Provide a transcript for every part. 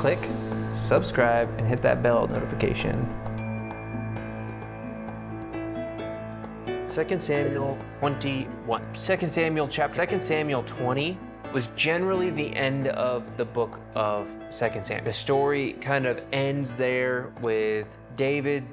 click subscribe and hit that bell notification. 2 Samuel 21. 2 Samuel 20 was generally the end of the book of 2 Samuel. The story kind of ends there with David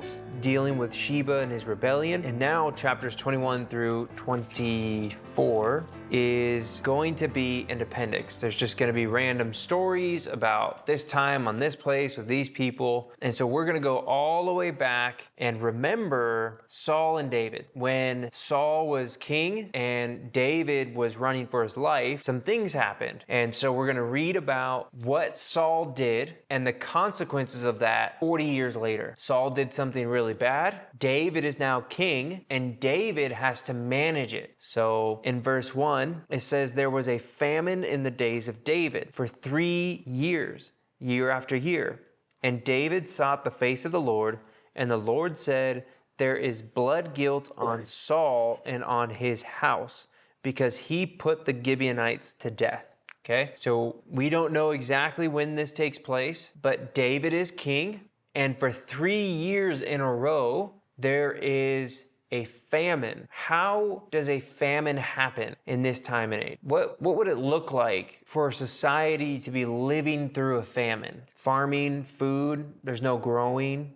dealing with Sheba and his rebellion. And now chapters 21 through 24 is going to be an appendix. There's just going to be random stories about this time on this place with these people. And so we're going to go all the way back and remember Saul and David. When Saul was king and David was running for his life, some things happened. And so we're going to read about what Saul did and the consequences of that 40 years later. Saul did something really bad. David is now king, and David has to manage it. So in verse 1, it says, there was a famine in the days of David for 3 years, year after year. And David sought the face of the Lord, and the Lord said, there is blood guilt on Saul and on his house, because he put the Gibeonites to death. Okay, so we don't know exactly when this takes place, but David is king. And for 3 years in a row, there is a famine. How does a famine happen in this time and age? What would it look like for a society to be living through a famine? Farming, food, there's no growing.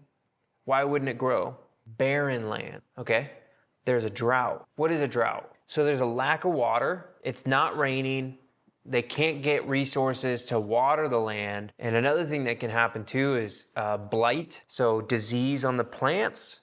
Why wouldn't it grow? Barren land, okay? There's a drought. What is a drought? So there's a lack of water. It's not raining. They can't get resources to water the land. And another thing that can happen too is blight, so disease on the plants.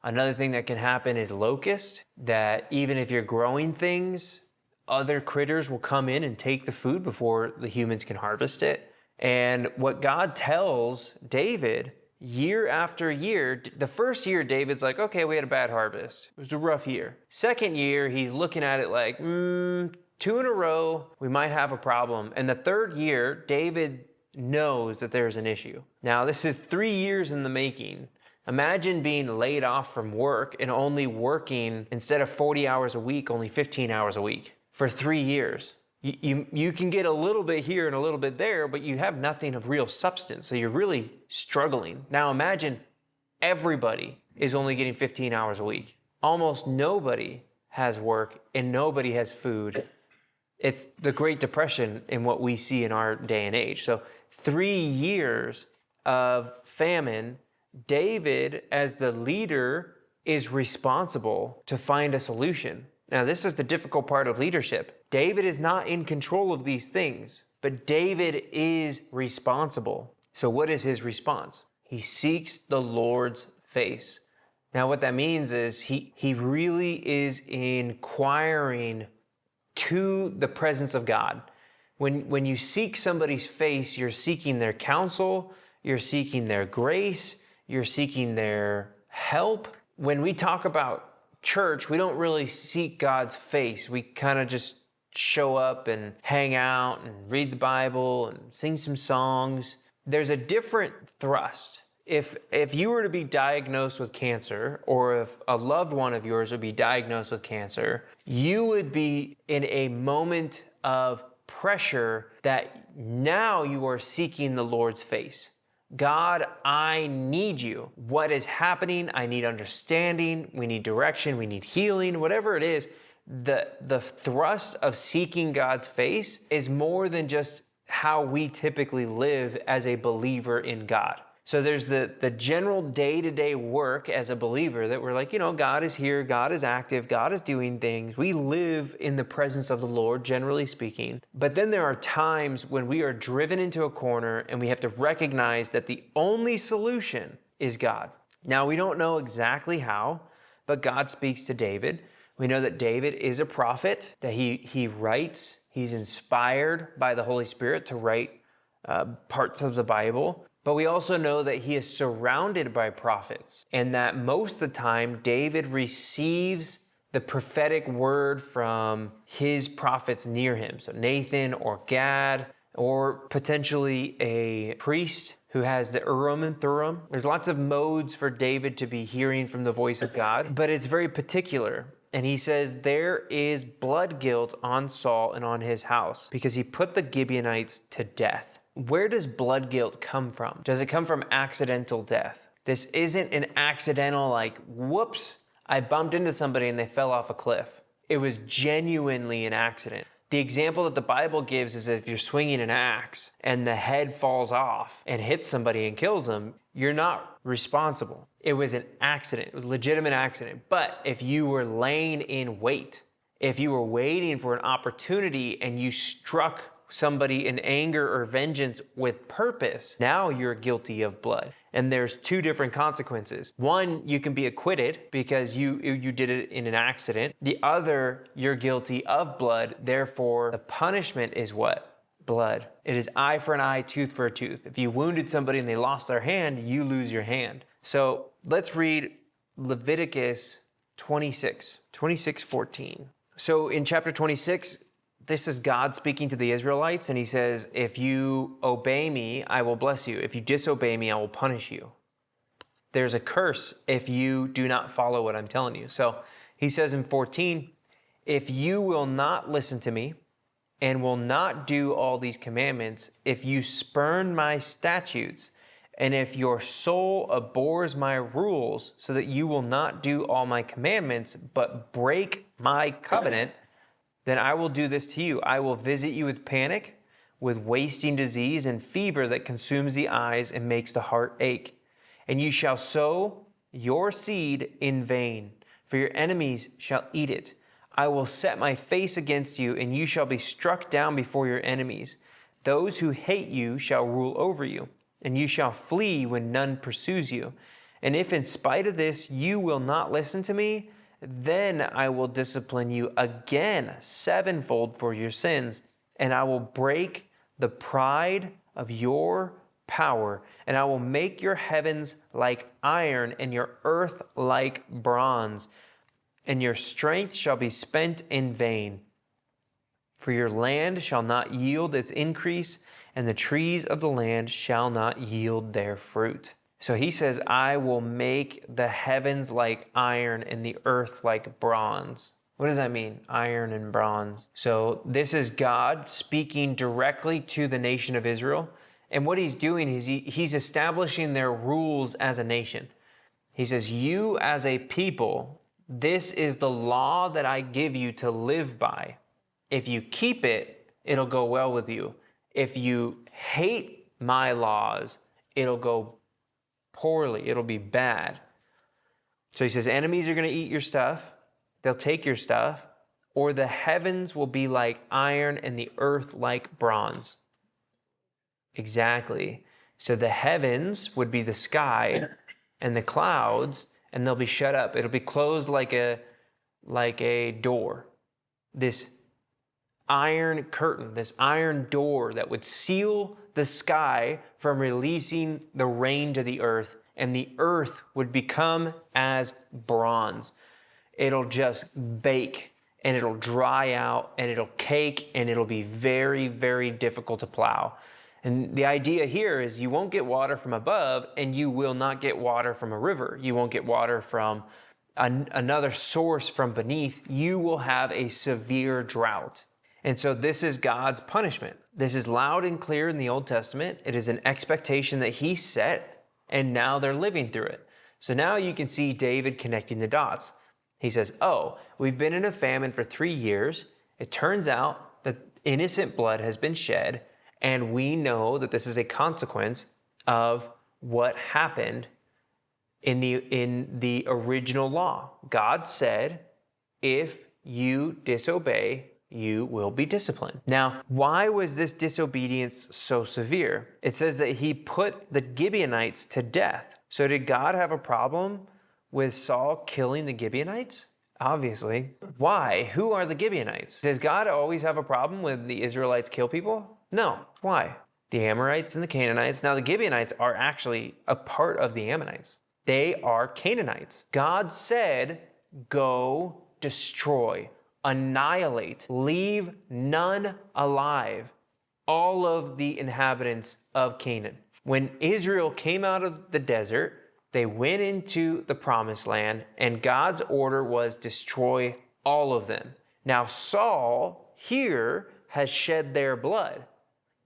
Another thing that can happen is locust, that even if you're growing things, other critters will come in and take the food before the humans can harvest it. And what God tells David year after year, the first year David's like, okay, we had a bad harvest. It was a rough year. Second year, he's looking at it like, 2 in a row, we might have a problem. And the third year, David knows that there's an issue. Now, this is 3 years in the making. Imagine being laid off from work and only working, instead of 40 hours a week, only 15 hours a week for 3 years. You can get a little bit here and a little bit there, but you have nothing of real substance. So you're really struggling. Now imagine everybody is only getting 15 hours a week. Almost nobody has work and nobody has food. It's the Great Depression in what we see in our day and age. So 3 years of famine. David, as the leader, is responsible to find a solution. Now, this is the difficult part of leadership. David is not in control of these things, but David is responsible. So what is his response? He seeks the Lord's face. Now, what that means is he really is inquiring to the presence of God. When you seek somebody's face, you're seeking their counsel, you're seeking their grace, you're seeking their help. When we talk about church, we don't really seek God's face. We kind of just show up and hang out and read the Bible and sing some songs. There's a different thrust. If you were to be diagnosed with cancer, or if a loved one of yours would be diagnosed with cancer, you would be in a moment of pressure that now you are seeking the Lord's face. God, I need you. What is happening? I need understanding. We need direction. We need healing. Whatever it is, the thrust of seeking God's face is more than just how we typically live as a believer in God. So there's the general day-to-day work as a believer that we're like, God is here, God is active, God is doing things. We live in the presence of the Lord, generally speaking. But then there are times when we are driven into a corner and we have to recognize that the only solution is God. Now, we don't know exactly how, but God speaks to David. We know that David is a prophet, that he writes, he's inspired by the Holy Spirit to write parts of the Bible. But we also know that he is surrounded by prophets, and that most of the time David receives the prophetic word from his prophets near him. So Nathan or Gad, or potentially a priest who has the Urim and Thummim. There's lots of modes for David to be hearing from the voice of God, but it's very particular. And he says, there is blood guilt on Saul and on his house because he put the Gibeonites to death. where does blood guilt come from? Does it come from accidental death? This isn't an accidental, like, whoops, I bumped into somebody and they fell off a cliff. It was genuinely an accident. The example that the Bible gives is that if you're swinging an axe and the head falls off and hits somebody and kills them, you're not responsible. It was an accident. It was a legitimate accident. But if you were laying in wait, if you were waiting for an opportunity and you struck somebody in anger or vengeance with purpose, now you're guilty of blood. And there's two different consequences. One, you can be acquitted because you did it in an accident. The other, you're guilty of blood. Therefore, the punishment is what? Blood. It is eye for an eye, tooth for a tooth. If you wounded somebody and they lost their hand, you lose your hand. So let's read Leviticus 26:14. So in chapter 26, this is God speaking to the Israelites, and he says, if you obey me, I will bless you. If you disobey me, I will punish you. There's a curse if you do not follow what I'm telling you. So he says in 14, if you will not listen to me and will not do all these commandments, if you spurn my statutes, and if your soul abhors my rules so that you will not do all my commandments, but break my covenant, then I will do this to you. I will visit you with panic, with wasting disease and fever that consumes the eyes and makes the heart ache. And you shall sow your seed in vain, for your enemies shall eat it. I will set my face against you, and you shall be struck down before your enemies. Those who hate you shall rule over you, and you shall flee when none pursues you. And if in spite of this you will not listen to me, then I will discipline you again sevenfold for your sins, and I will break the pride of your power, and I will make your heavens like iron and your earth like bronze, and your strength shall be spent in vain. For your land shall not yield its increase, and the trees of the land shall not yield their fruit. So he says, I will make the heavens like iron and the earth like bronze. What does that mean? Iron and bronze. So this is God speaking directly to the nation of Israel. And what he's doing is he's establishing their rules as a nation. He says, you as a people, this is the law that I give you to live by. If you keep it, it'll go well with you. If you hate my laws, it'll go poorly. It'll be bad. So he says, enemies are going to eat your stuff. They'll take your stuff. Or the heavens will be like iron and the earth like bronze. Exactly. So the heavens would be the sky and the clouds, and they'll be shut up. It'll be closed like a door. This iron curtain, this iron door that would seal the sky from releasing the rain to the earth, and the earth would become as bronze. It'll just bake, and it'll dry out, and it'll cake, and it'll be very, very difficult to plow. And the idea here is you won't get water from above, and you will not get water from a river. You won't get water from another source from beneath. You will have a severe drought. And so this is God's punishment. This is loud and clear in the Old Testament. It is an expectation that he set, and now they're living through it. So now you can see David connecting the dots. He says, oh, we've been in a famine for 3 years. It turns out that innocent blood has been shed, and we know that this is a consequence of what happened in the original law. God said, if you disobey, you will be disciplined. Now, why was this disobedience so severe? It says that he put the Gibeonites to death. So did God have a problem with Saul killing the Gibeonites? Obviously. Why? Who are the Gibeonites? Does God always have a problem when the Israelites kill people? No. Why? The Amorites and the Canaanites. Now, the Gibeonites are actually a part of the Ammonites. They are Canaanites. God said, go destroy, annihilate, leave none alive, all of the inhabitants of Canaan. When Israel came out of the desert, they went into the promised land, and God's order was destroy all of them. Now Saul here has shed their blood.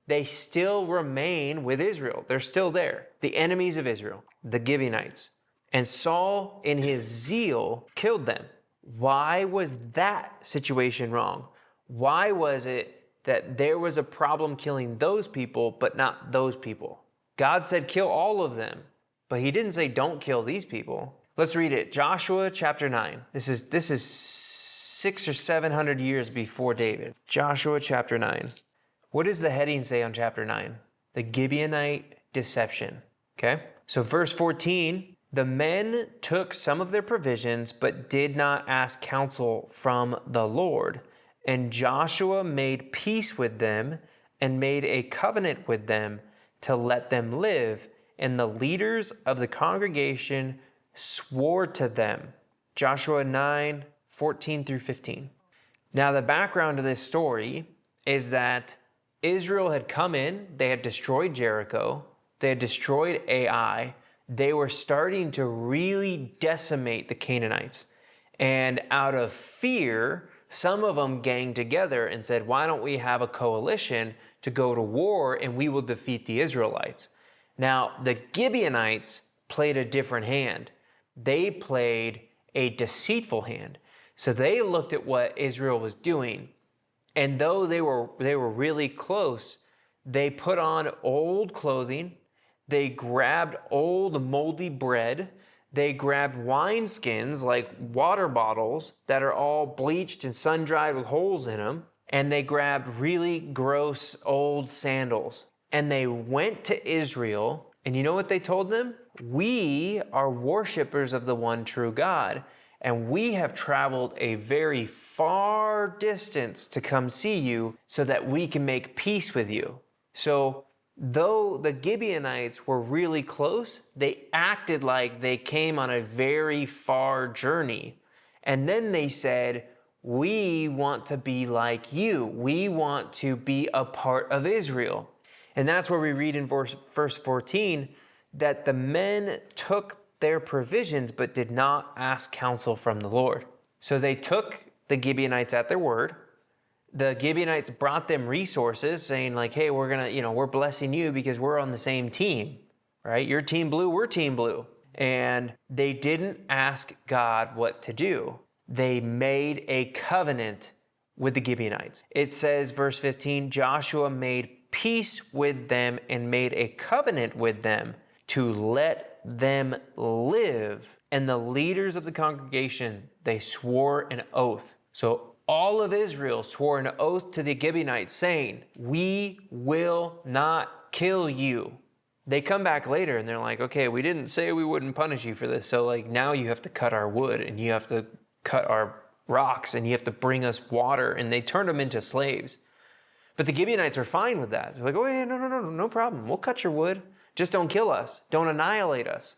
they still remain with Israel. They're still there. The enemies of Israel, the Gibeonites. And Saul, in his zeal, killed them. Why was that situation wrong? Why was it that there was a problem killing those people, but not those people? God said, kill all of them, but he didn't say, don't kill these people. Let's read it. Joshua chapter 9. This is 600 or 700 years before David. Joshua chapter 9. What does the heading say on chapter 9? The Gibeonite deception. Okay? So verse 14, the men took some of their provisions, but did not ask counsel from the Lord. And Joshua made peace with them and made a covenant with them to let them live. And the leaders of the congregation swore to them. Joshua 9, 14 through 15. Now the background of this story is that Israel had come in, they had destroyed Jericho, they had destroyed Ai, they were starting to really decimate the Canaanites. And out of fear, some of them ganged together and said, why don't we have a coalition to go to war and we will defeat the Israelites? Now, the Gibeonites played a different hand. They played a deceitful hand. So they looked at what Israel was doing, and though they were really close, they put on old clothing, they grabbed old moldy bread, they grabbed wineskins like water bottles that are all bleached and sun-dried with holes in them, and they grabbed really gross old sandals. And they went to Israel, and you know what they told them? We are worshipers of the one true God, and we have traveled a very far distance to come see you so that we can make peace with you. So though the Gibeonites were really close, they acted like they came on a very far journey. And then they said, we want to be like you. We want to be a part of Israel. And that's where we read in verse 14 that the men took their provisions but did not ask counsel from the Lord. So they took the Gibeonites at their word. The Gibeonites brought them resources saying like, hey, we're blessing you because we're on the same team, right? You're team blue, we're team blue. And they didn't ask God what to do. They made a covenant with the Gibeonites. It says, verse 15, Joshua made peace with them and made a covenant with them to let them live. And the leaders of the congregation, they swore an oath. So all of Israel swore an oath to the Gibeonites saying, we will not kill you. They come back later and they're like, okay, we didn't say we wouldn't punish you for this. So like now you have to cut our wood and you have to cut our rocks and you have to bring us water. And they turned them into slaves. But the Gibeonites are fine with that. They're like, oh yeah, no problem. We'll cut your wood. Just don't kill us. Don't annihilate us.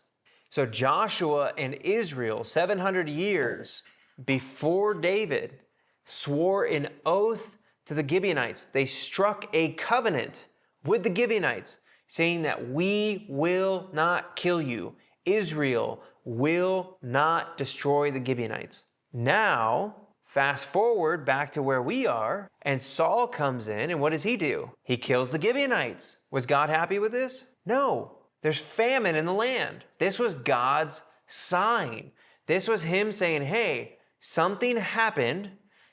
So Joshua and Israel, 700 years before David, swore an oath to the Gibeonites. They struck a covenant with the Gibeonites, saying that we will not kill you. Israel will not destroy the Gibeonites. Now, fast forward back to where we are, and Saul comes in, and what does he do? He kills the Gibeonites. Was God happy with this? No. There's famine in the land. This was God's sign. This was him saying, hey, something happened,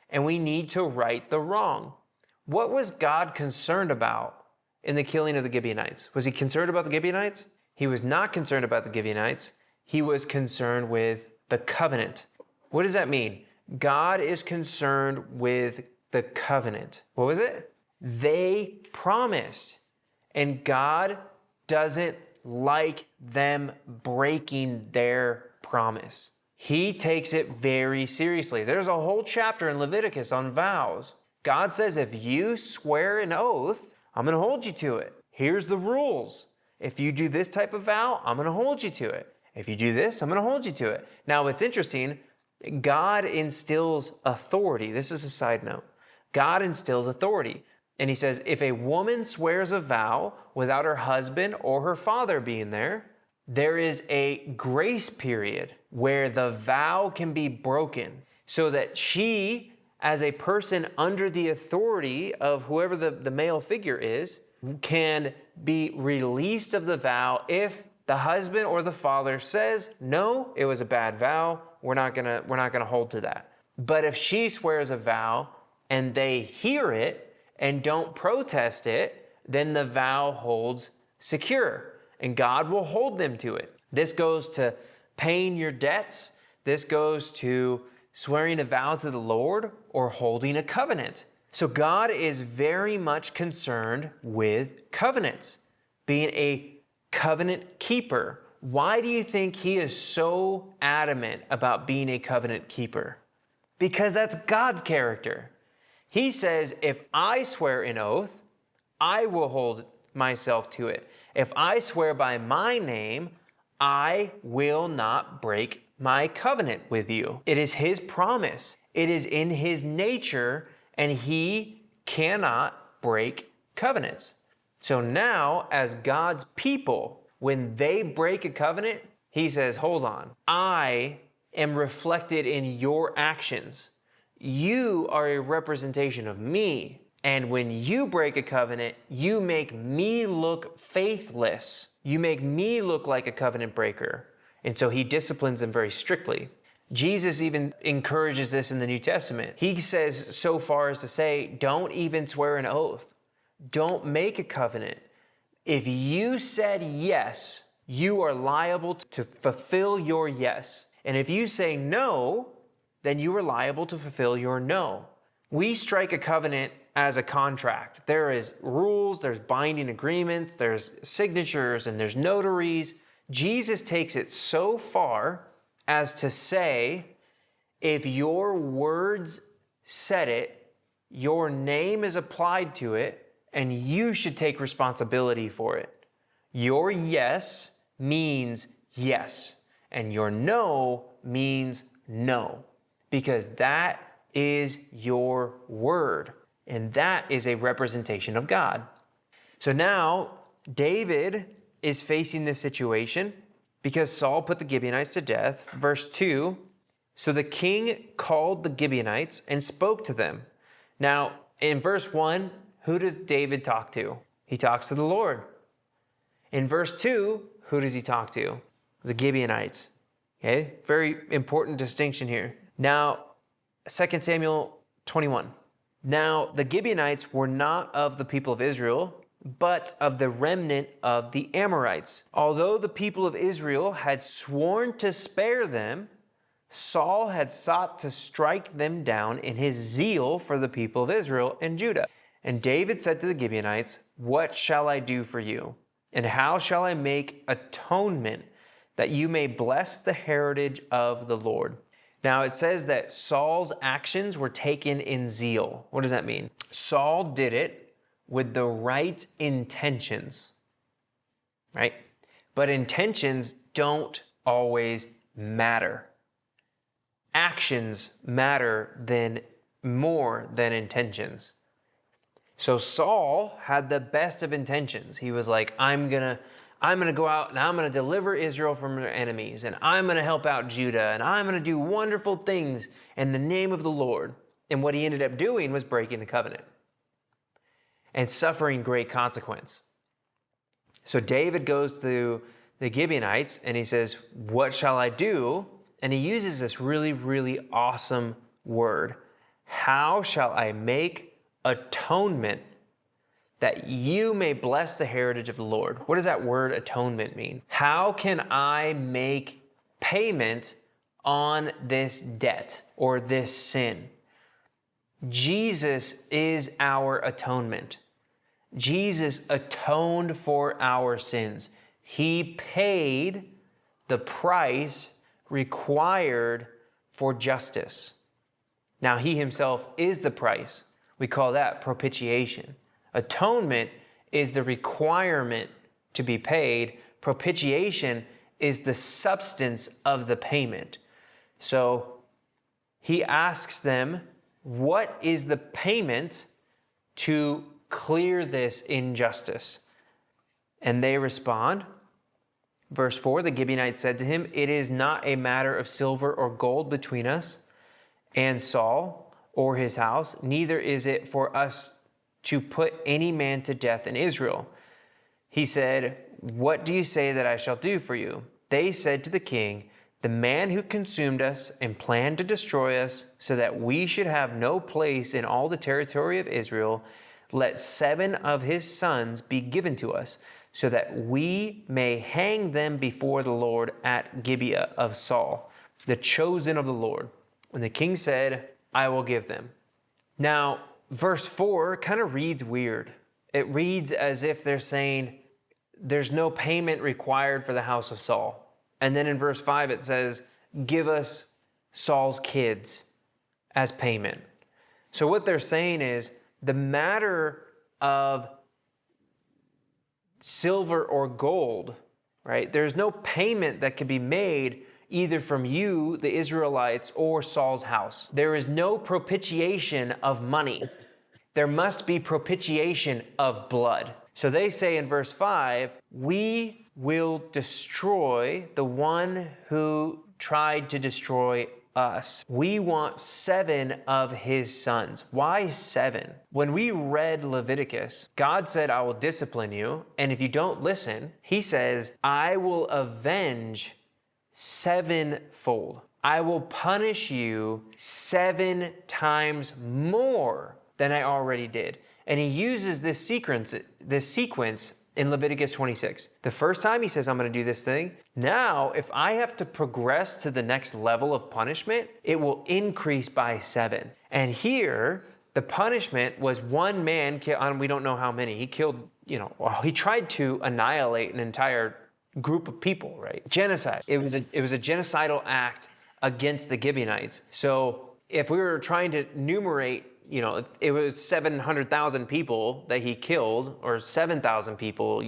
and we need to right the wrong. What was God concerned about in the killing of the Gibeonites? Was he concerned about the Gibeonites? He was not concerned about the Gibeonites. He was concerned with the covenant. What does that mean? God is concerned with the covenant. What was it? They promised. And God doesn't like them breaking their promise. He takes it very seriously. There's a whole chapter in Leviticus on vows. God says, if you swear an oath, I'm going to hold you to it. Here's the rules. If you do this type of vow, I'm going to hold you to it. If you do this, I'm going to hold you to it. Now, it's interesting. God instills authority. This is a side note. God instills authority. And he says, if a woman swears a vow without her husband or her father being there, there is a grace period where the vow can be broken so that she, as a person under the authority of whoever the male figure is, can be released of the vow if the husband or the father says, no, it was a bad vow. We're not gonna hold to that. But if she swears a vow and they hear it and don't protest it, then the vow holds secure and God will hold them to it. This goes to paying your debts. This goes to swearing a vow to the Lord or holding a covenant. So God is very much concerned with covenants, being a covenant keeper. Why do you think he is so adamant about being a covenant keeper? Because that's God's character. He says, if I swear an oath, I will hold myself to it. If I swear by my name, I will not break my covenant with you. It is his promise. It is in his nature, and he cannot break covenants. So now, as God's people, when they break a covenant, he says, hold on, I am reflected in your actions. You are a representation of me. And when you break a covenant, you make me look faithless. You make me look like a covenant breaker. And so he disciplines them very strictly. Jesus even encourages this in the New Testament. He says so far as to say, don't even swear an oath. Don't make a covenant. If you said yes, you are liable to fulfill your yes. And if you say no, then you are liable to fulfill your no. We strike a covenant as a contract. There is rules, there's binding agreements, there's signatures, and there's notaries. Jesus takes it so far as to say, if your words said it, your name is applied to it, and you should take responsibility for it. Your yes means yes, and your no means no, because that is your word, and that is a representation of God. So now David is facing this situation because Saul put the Gibeonites to death. Verse 2, so the king called the Gibeonites and spoke to them. Now, in verse 1, who does David talk to? He talks to the Lord. In verse 2, who does he talk to? The Gibeonites. Okay, very important distinction here. Now, 2 Samuel 21. Now, the Gibeonites were not of the people of Israel, but of the remnant of the Amorites. Although the people of Israel had sworn to spare them, Saul had sought to strike them down in his zeal for the people of Israel and Judah. And David said to the Gibeonites, what shall I do for you? And how shall I make atonement that you may bless the heritage of the Lord? Now it says that Saul's actions were taken in zeal. What does that mean? Saul did it with the right intentions, right? But intentions don't always matter. Actions matter more than intentions. So Saul had the best of intentions. He was like, I'm gonna go out and I'm gonna deliver Israel from their enemies, and I'm gonna help out Judah, and I'm gonna do wonderful things in the name of the Lord. And what he ended up doing was breaking the covenant and suffering great consequence. So David goes to the Gibeonites and he says, what shall I do? And he uses this really, really awesome word. How shall I make atonement that you may bless the heritage of the Lord? What does that word atonement mean? How can I make payment on this debt or this sin? Jesus is our atonement. Jesus atoned for our sins. He paid the price required for justice. Now, he himself is the price. We call that propitiation. Atonement is the requirement to be paid. Propitiation is the substance of the payment. So he asks them, what is the payment to clear this injustice? And they respond. Verse 4, the Gibeonites said to him, it is not a matter of silver or gold between us and Saul or his house, neither is it for us to put any man to death in Israel. He said, "What do you say that I shall do for you?" They said to the king, "The man who consumed us and planned to destroy us so that we should have no place in all the territory of Israel, let 7 of his sons be given to us, so that we may hang them before the Lord at Gibeah of Saul, the chosen of the Lord." And the king said, "I will give them." Now, verse 4 kind of reads weird. It reads as if they're saying there's no payment required for the house of Saul. And then in verse 5 it says, "Give us Saul's kids as payment." So what they're saying is the matter of silver or gold, right? There's no payment that can be made either from you, the Israelites, or Saul's house. There is no propitiation of money. There must be propitiation of blood. So they say in verse 5, "We will destroy the one who tried to destroy us. We want 7 of his sons." Why 7? When we read Leviticus, God said, "I will discipline you, and if you don't listen," he says, "I will avenge 7-fold. I will punish you 7 times more than I already did." And he uses this sequence in Leviticus 26. The first time he says, "I'm going to do this thing." Now, if I have to progress to the next level of punishment, it will increase by 7. And here, the punishment was one man, we don't know how many. He killed, he tried to annihilate an entire group of people, right? Genocide. It was a genocidal act against the Gibeonites. So if we were trying to enumerate, it was 700,000 people that he killed, or 7,000 people,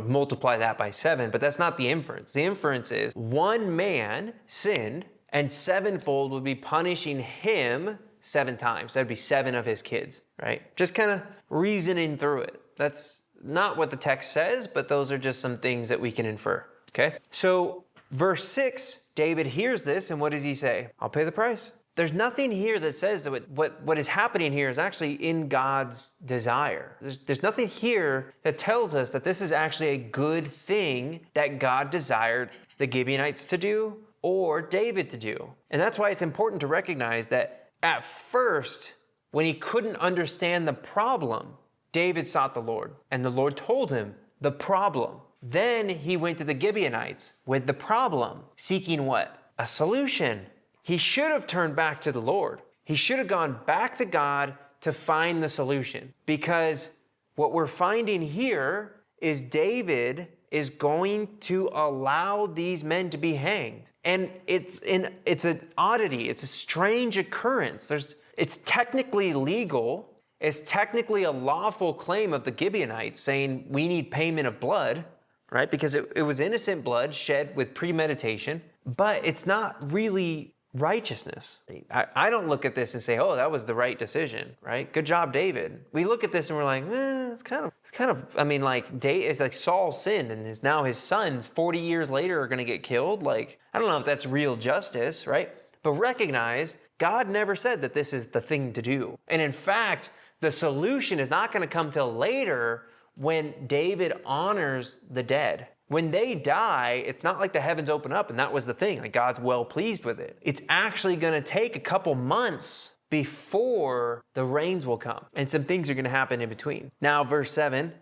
multiply that by 7, but that's not the inference. The inference is one man sinned, and 7-fold would be punishing him 7 times. That'd be 7 of his kids, right? Just kind of reasoning through it. That's not what the text says, but those are just some things that we can infer, okay? So verse 6, David hears this, and what does he say? "I'll pay the price." There's nothing here that says that what is happening here is actually in God's desire. There's nothing here that tells us that this is actually a good thing that God desired the Gibeonites to do or David to do. And that's why it's important to recognize that at first, when he couldn't understand the problem, David sought the Lord, and the Lord told him the problem. Then he went to the Gibeonites with the problem, seeking what? A solution. He should have turned back to the Lord. He should have gone back to God to find the solution. Because what we're finding here is David is going to allow these men to be hanged. And it's an oddity. It's a strange occurrence. It's technically legal. It's technically a lawful claim of the Gibeonites saying we need payment of blood, right? Because it was innocent blood shed with premeditation, but it's not really righteousness. I don't look at this and say, "Oh, that was the right decision," right? Good job, David. We look at this and we're like, it's kind of. I mean, it's like Saul sinned, and now his sons 40 years later are going to get killed. I don't know if that's real justice, right? But recognize God never said that this is the thing to do. And in fact, the solution is not going to come till later when David honors the dead. When they die, it's not like the heavens open up and that was the thing. God's well pleased with it. It's actually going to take a couple months before the rains will come. And some things are going to happen in between. Now, verse 7.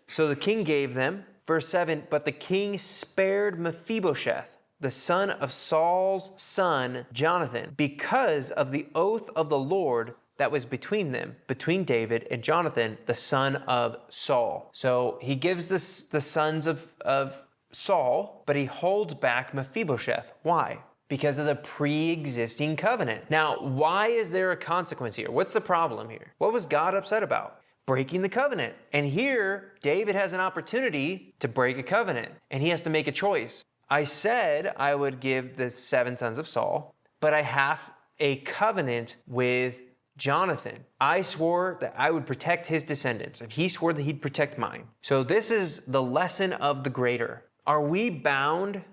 So the king gave them. Verse 7. But the king spared Mephibosheth, the son of Saul's son Jonathan, because of the oath of the Lord that was between them, between David and Jonathan, the son of Saul. So he gives the sons of Saul, but he holds back Mephibosheth. Why? Because of the pre-existing covenant. Now, why is there a consequence here? What's the problem here? What was God upset about? Breaking the covenant. And here, David has an opportunity to break a covenant, and he has to make a choice. I said I would give the 7 sons of Saul, but I have a covenant with Jonathan. I swore that I would protect his descendants, and he swore that he'd protect mine. So this is the lesson of the greater. Are we bound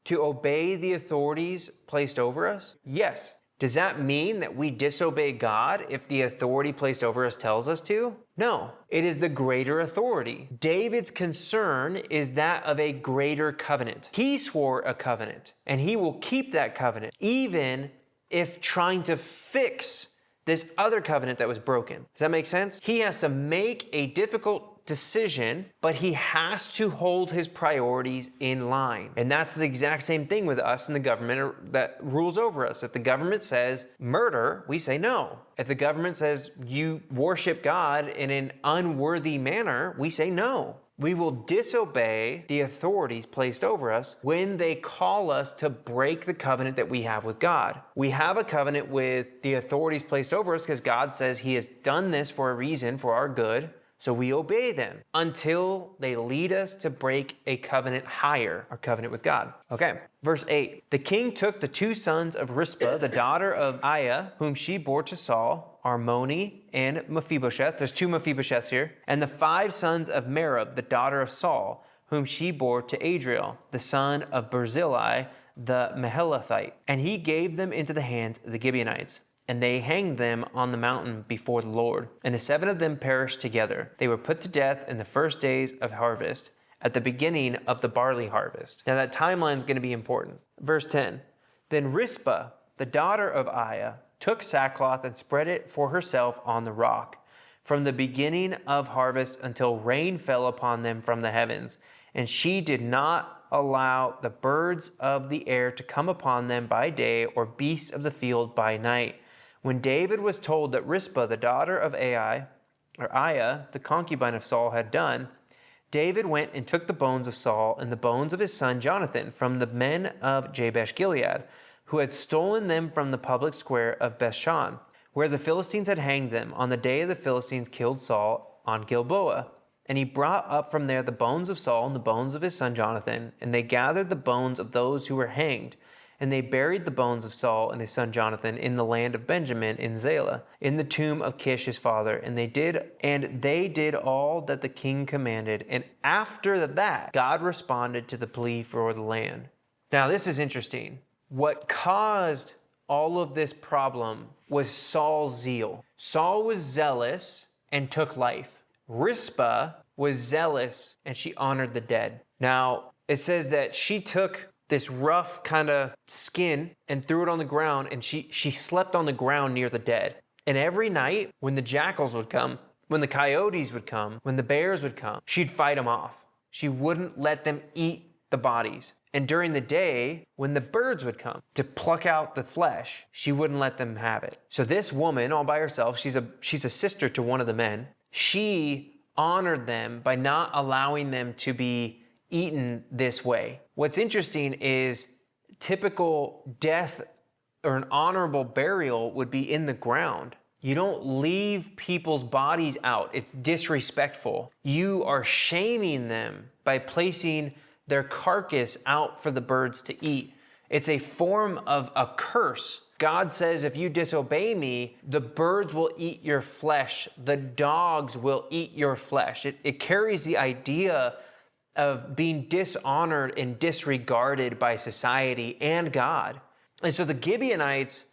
to obey the authorities placed over us? Yes. Does that mean that we disobey God if the authority placed over us tells us to? No, it is the greater authority. David's concern is that of a greater covenant. He swore a covenant, and he will keep that covenant, even if trying to fix this other covenant that was broken. Does that make sense? He has to make a difficult decision, but he has to hold his priorities in line. And that's the exact same thing with us and the government that rules over us. If the government says murder, we say no. If the government says you worship God in an unworthy manner, we say no. We will disobey the authorities placed over us when they call us to break the covenant that we have with God. We have a covenant with the authorities placed over us because God says he has done this for a reason, for our good. So we obey them until they lead us to break a covenant higher, our covenant with God. Okay, verse 8. The king took the 2 sons of Rizpah, the daughter of Aiah, whom she bore to Saul, Armoni and Mephibosheth. There's 2 Mephibosheths here. And the 5 sons of Merab, the daughter of Saul, whom she bore to Adriel, the son of Barzillai, the Mahalathite. And he gave them into the hands of the Gibeonites. And they hanged them on the mountain before the Lord. And the 7 of them perished together. They were put to death in the first days of harvest, at the beginning of the barley harvest. Now that timeline is going to be important. Verse 10. Then Rizpah, the daughter of Aiah, took sackcloth and spread it for herself on the rock, from the beginning of harvest until rain fell upon them from the heavens. And she did not allow the birds of the air to come upon them by day, or beasts of the field by night. When David was told that Rizpah, the daughter of Aiah, the concubine of Saul, had done, David went and took the bones of Saul and the bones of his son Jonathan from the men of Jabesh Gilead, who had stolen them from the public square of Bethshan, where the Philistines had hanged them on the day the Philistines killed Saul on Gilboa. And he brought up from there the bones of Saul and the bones of his son Jonathan, and they gathered the bones of those who were hanged. And they buried the bones of Saul and his son Jonathan in the land of Benjamin in Zelah, in the tomb of Kish his father. And they did all that the king commanded. And after that, God responded to the plea for the land. Now this is interesting. What caused all of this problem was Saul's zeal. Saul was zealous and took life. Rizpah was zealous and she honored the dead. Now it says that she took this rough kind of skin and threw it on the ground, and she slept on the ground near the dead. And every night when the jackals would come, when the coyotes would come, when the bears would come, she'd fight them off. She wouldn't let them eat the bodies. And during the day, when the birds would come to pluck out the flesh, she wouldn't let them have it. So this woman all by herself, she's a sister to one of the men. She honored them by not allowing them to be eaten this way. What's interesting is typical death or an honorable burial would be in the ground. You don't leave people's bodies out. It's disrespectful. You are shaming them by placing their carcass out for the birds to eat. It's a form of a curse. God says, if you disobey me, the birds will eat your flesh. The dogs will eat your flesh. It carries the idea of being dishonored and disregarded by society and God. And so the Gibeonites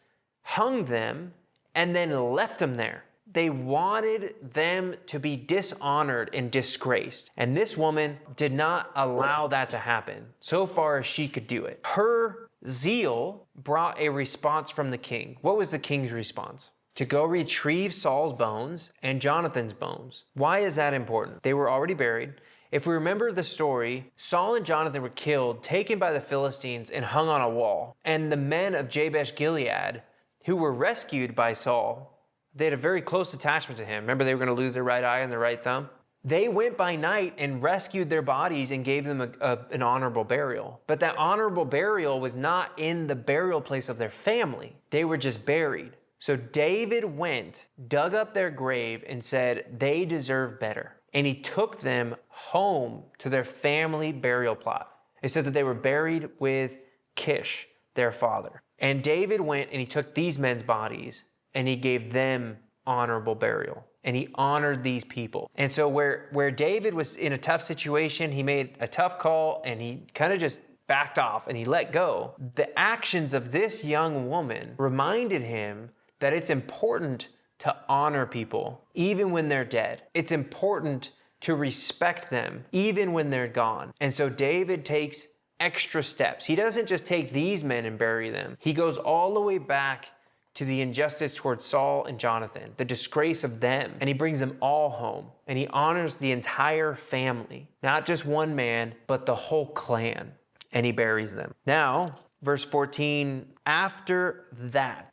hung them and then left them there. They wanted them to be dishonored and disgraced. And this woman did not allow that to happen, so far as she could do it. Her zeal brought a response from the king. What was the king's response? To go retrieve Saul's bones and Jonathan's bones. Why is that important? They were already buried. If we remember the story, Saul and Jonathan were killed, taken by the Philistines, and hung on a wall. And the men of Jabesh Gilead, who were rescued by Saul, they had a very close attachment to him. Remember, they were going to lose their right eye and their right thumb? They went by night and rescued their bodies and gave them an honorable burial. But that honorable burial was not in the burial place of their family. They were just buried. So David went, dug up their grave, and said, they deserve better. And he took them home to their family burial plot. It says that they were buried with Kish, their father. And David went and he took these men's bodies and he gave them honorable burial. And he honored these people. And so where David was in a tough situation, he made a tough call and he kind of just backed off and he let go. The actions of this young woman reminded him that it's important to honor people, even when they're dead. It's important to respect them, even when they're gone. And so David takes extra steps. He doesn't just take these men and bury them. He goes all the way back to the injustice towards Saul and Jonathan, the disgrace of them, and he brings them all home. And he honors the entire family, not just one man, but the whole clan. And he buries them. Now, verse 14, after that,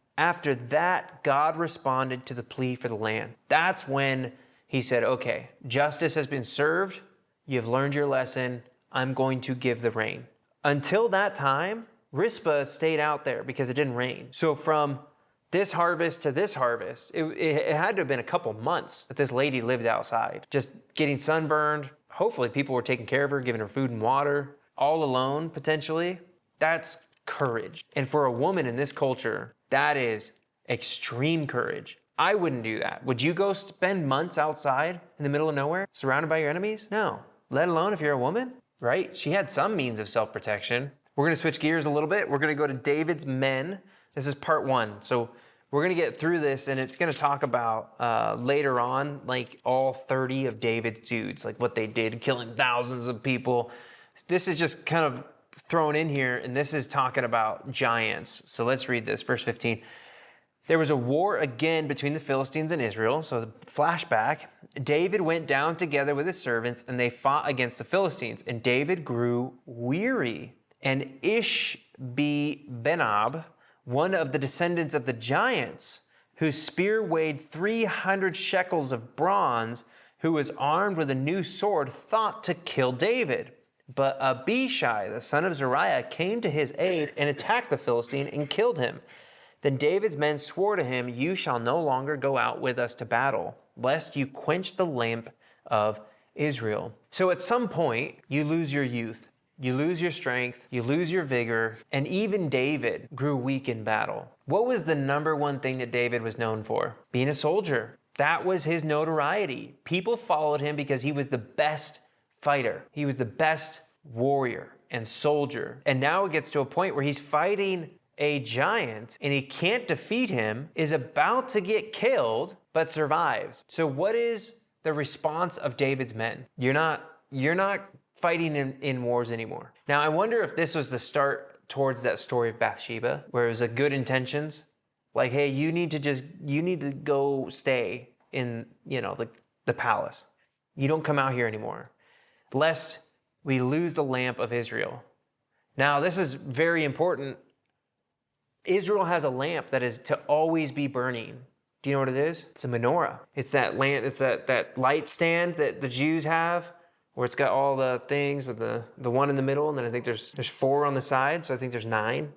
God responded to the plea for the land. That's when he said, okay, justice has been served. You've learned your lesson. I'm going to give the rain. Until that time, Rizpah stayed out there because it didn't rain. So from this harvest to this harvest, it had to have been a couple months that this lady lived outside, just getting sunburned. Hopefully people were taking care of her, giving her food and water, all alone potentially. That's courage. And for a woman in this culture, that is extreme courage. I wouldn't do that. Would you go spend months outside in the middle of nowhere, surrounded by your enemies? No, let alone if you're a woman, right? She had some means of self-protection. We're gonna switch gears a little bit. We're gonna go to David's men. This is part 1. So we're gonna get through this and it's gonna talk about later on, like all 30 of David's dudes, like what they did, killing thousands of people. This is just kind of thrown in here, and this is talking about giants. So let's read this, verse 15. There was a war again between the Philistines and Israel. So the flashback, David went down together with his servants and they fought against the Philistines. And David grew weary. And Ishbi-Benob, one of the descendants of the giants, whose spear weighed 300 shekels of bronze, who was armed with a new sword, thought to kill David. But Abishai, the son of Zeruiah, came to his aid and attacked the Philistine and killed him. Then David's men swore to him, "You shall no longer go out with us to battle, lest you quench the lamp of Israel." So at some point, you lose your youth, you lose your strength, you lose your vigor, and even David grew weak in battle. What was the number one thing that David was known for? Being a soldier. That was his notoriety. People followed him because he was the best fighter. He was the best warrior and soldier. And now it gets to a point where he's fighting a giant and he can't defeat him, is about to get killed, but survives. So what is the response of David's men? You're not fighting in wars anymore. Now, I wonder if this was the start towards that story of Bathsheba, where it was a good intentions. Like, hey, you need to go stay in, the palace. You don't come out here anymore, lest we lose the lamp of Israel. Now, this is very important. Israel has a lamp that is to always be burning. Do you know what it is? It's a menorah. It's that lamp. It's that light stand that the Jews have, where it's got all the things with the one in the middle, and then I think there's 4 on the side, so I think there's 9.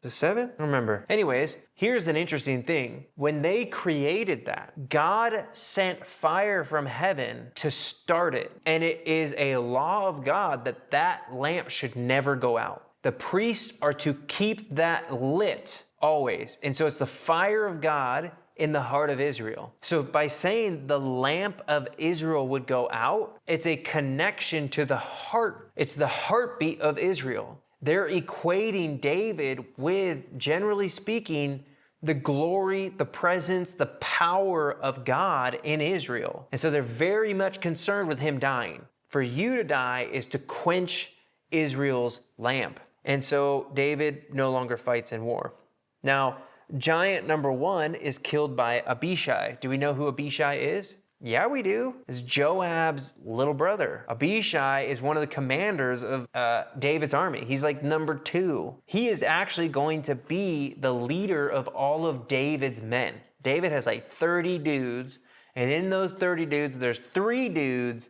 The 7? I don't remember. Anyways, here's an interesting thing. When they created that, God sent fire from heaven to start it. And it is a law of God that lamp should never go out. The priests are to keep that lit always. And so it's the fire of God in the heart of Israel. So by saying the lamp of Israel would go out, it's a connection to the heart. It's the heartbeat of Israel. They're equating David with, generally speaking, the glory, the presence, the power of God in Israel. And so they're very much concerned with him dying. For you to die is to quench Israel's lamp. And so David no longer fights in war. Now, giant number 1 is killed by Abishai. Do we know who Abishai is? Yeah, we do. It's Joab's little brother. Abishai is one of the commanders of David's army. He's like number 2. He is actually going to be the leader of all of David's men. David has like 30 dudes, and in those 30 dudes, there's 3 dudes,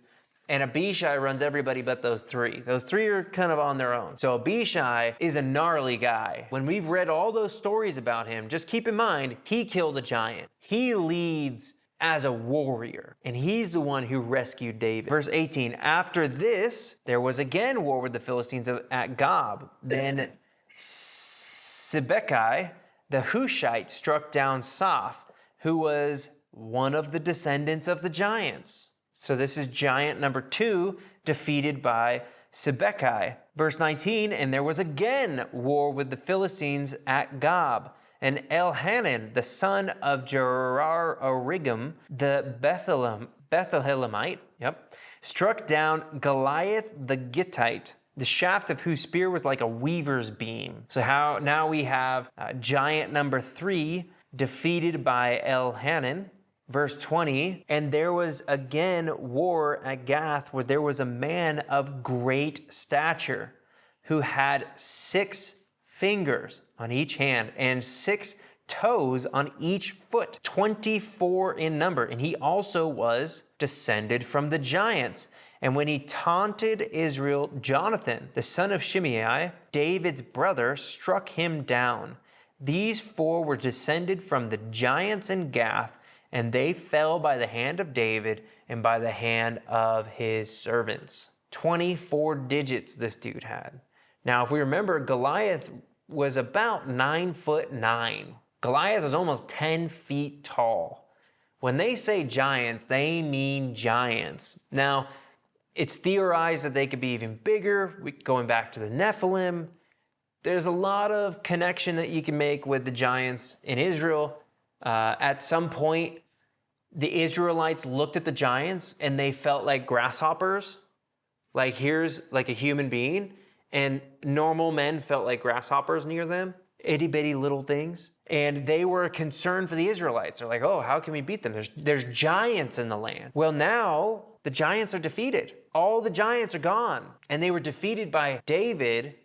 and Abishai runs everybody but those 3. Those 3 are kind of on their own. So Abishai is a gnarly guy. When we've read all those stories about him, just keep in mind, he killed a giant. He leads as a warrior, and he's the one who rescued David. Verse 18, after this, there was again war with the Philistines at Gob. Then Sibbecai, the Hushite, struck down Saph, who was one of the descendants of the giants. So this is giant number 2, defeated by Sibbecai. Verse 19, and there was again war with the Philistines at Gob. And Elhanan, the son of Jerararigam, the Bethlehemite, struck down Goliath the Gittite, the shaft of whose spear was like a weaver's beam. So now we have giant number 3 defeated by Elhanan. Verse 20, and there was again war at Gath, where there was a man of great stature who had 6 fingers on each hand and 6 toes on each foot, 24 in number. And he also was descended from the giants. And when he taunted Israel, Jonathan, the son of Shimei, David's brother, struck him down. These 4 were descended from the giants in Gath, and they fell by the hand of David and by the hand of his servants. 24 digits this dude had. Now, if we remember, Goliath was about 9'9". Goliath was almost 10 feet tall. When they say giants, they mean giants. Now, it's theorized that they could be even bigger, going back to the Nephilim. There's a lot of connection that you can make with the giants in Israel. At some point, the Israelites looked at the giants and they felt like grasshoppers. Like, here's like a human being, and normal men felt like grasshoppers near them, itty bitty little things. And they were concerned for the Israelites. They're like, oh, how can we beat them? There's giants in the land. Well, now the giants are defeated. All the giants are gone. And they were defeated by David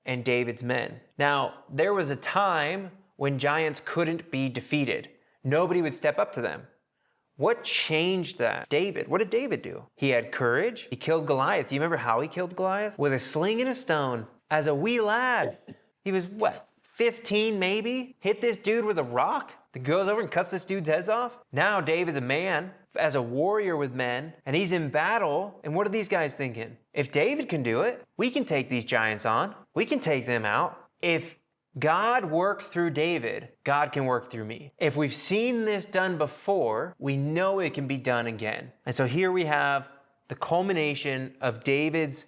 and David's men. Now, there was a time when giants couldn't be defeated. Nobody would step up to them. What changed that? David. What did David do? He had courage. He killed Goliath. Do you remember how he killed Goliath? With a sling and a stone. As a wee lad. He was, 15 maybe? Hit this dude with a rock? That goes over and cuts this dude's heads off? Now David's a man, as a warrior with men, and he's in battle. And what are these guys thinking? If David can do it, we can take these giants on. We can take them out. If God worked through David, God can work through me. If we've seen this done before, we know it can be done again. And so here we have the culmination of David's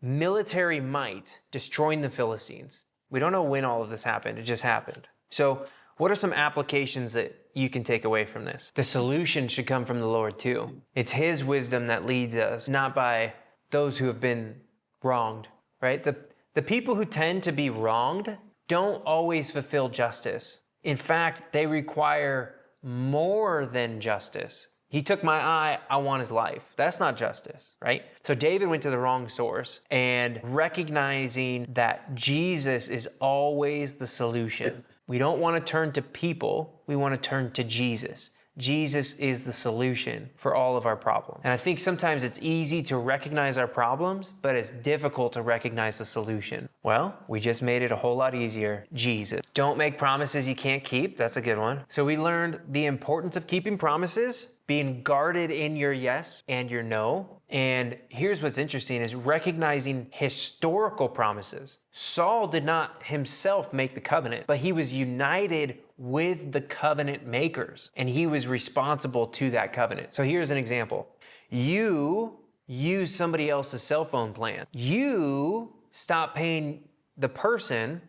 military might destroying the Philistines. We don't know when all of this happened. It just happened. So what are some applications that you can take away from this? The solution should come from the Lord too. It's His wisdom that leads us, not by those who have been wronged, right? The people who tend to be wronged don't always fulfill justice. In fact, they require more than justice. He took my eye, I want his life. That's not justice, right? So David went to the wrong source, and recognizing that Jesus is always the solution. We don't want to turn to people, we want to turn to Jesus. Jesus is the solution for all of our problems. And I think sometimes it's easy to recognize our problems, but it's difficult to recognize the solution. Well, we just made it a whole lot easier. Jesus. Don't make promises you can't keep. That's a good one. So we learned the importance of keeping promises, being guarded in your yes and your no. And here's what's interesting is recognizing historical promises. Saul did not himself make the covenant, but he was united with the covenant makers, and he was responsible to that covenant. So here's an example. You use somebody else's cell phone plan. You stop paying the person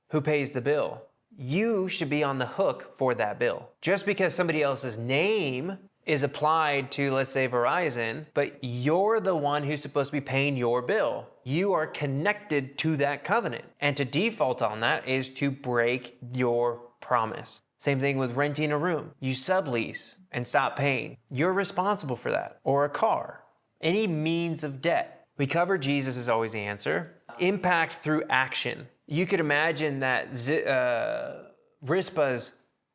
who pays the bill. You should be on the hook for that bill. Just because somebody else's name is applied to, let's say, Verizon, but you're the one who's supposed to be paying your bill. You are connected to that covenant. And to default on that is to break your promise. Same thing with renting a room. You sublease and stop paying. You're responsible for that. Or a car. Any means of debt. We covered Jesus is always the answer. Impact through action. You could imagine that Rizpah's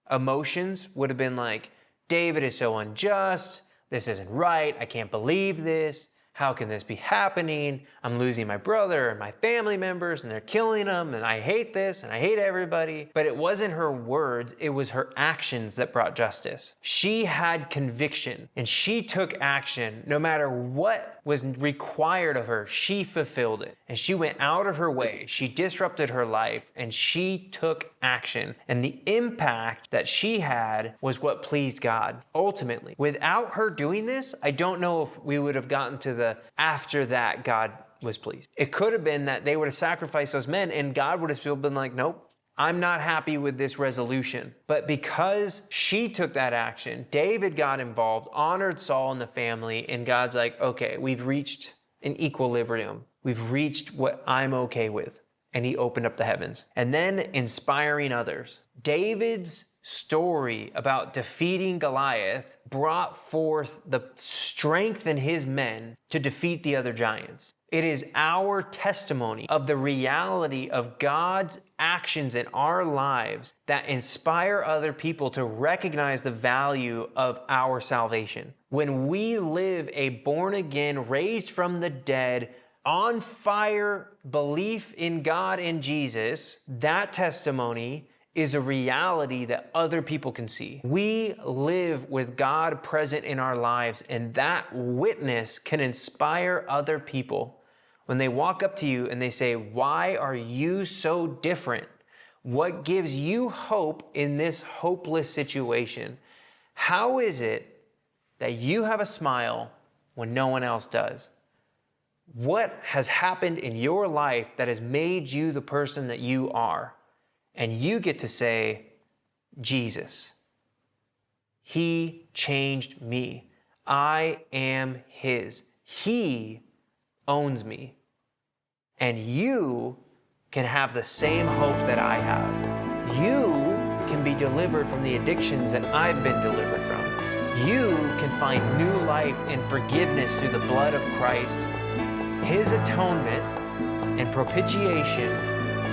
emotions would have been like, David is so unjust. This isn't right. I can't believe this. How can this be happening? I'm losing my brother and my family members, and they're killing them, and I hate this, and I hate everybody. But it wasn't her words, it was her actions that brought justice. She had conviction, and she took action. No matter what was required of her, she fulfilled it. And she went out of her way. She disrupted her life, and she took action. And the impact that she had was what pleased God, ultimately. Without her doing this, I don't know if we would have gotten to the after that God was pleased. It could have been that they would have sacrificed those men and God would have still been like, nope, I'm not happy with this resolution. But because she took that action, David got involved, honored Saul and the family, and God's like, okay, we've reached an equilibrium. We've reached what I'm okay with. And he opened up the heavens. And then inspiring others. David's story about defeating Goliath brought forth the strength in his men to defeat the other giants. It is our testimony of the reality of God's actions in our lives that inspire other people to recognize the value of our salvation. When we live a born again, raised from the dead, on fire belief in God and Jesus, that testimony is a reality that other people can see. We live with God present in our lives, and that witness can inspire other people. When they walk up to you and they say, why are you so different? What gives you hope in this hopeless situation? How is it that you have a smile when no one else does? What has happened in your life that has made you the person that you are? And you get to say, Jesus. He changed me. I am His. He owns me. And you can have the same hope that I have. You can be delivered from the addictions that I've been delivered from. You can find new life and forgiveness through the blood of Christ. His atonement and propitiation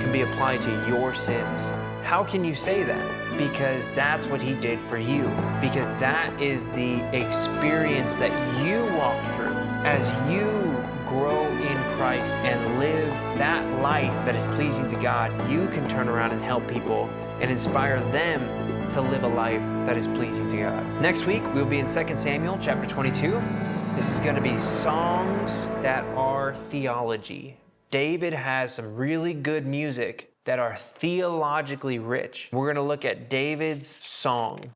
can be applied to your sins. How can you say that? Because that's what He did for you. Because that is the experience that you walk through as you grow in Christ and live that life that is pleasing to God. You can turn around and help people and inspire them to live a life that is pleasing to God. Next week, we'll be in 2 Samuel chapter 22. This is going to be songs that are theology. David has some really good music that are theologically rich. We're going to look at David's song.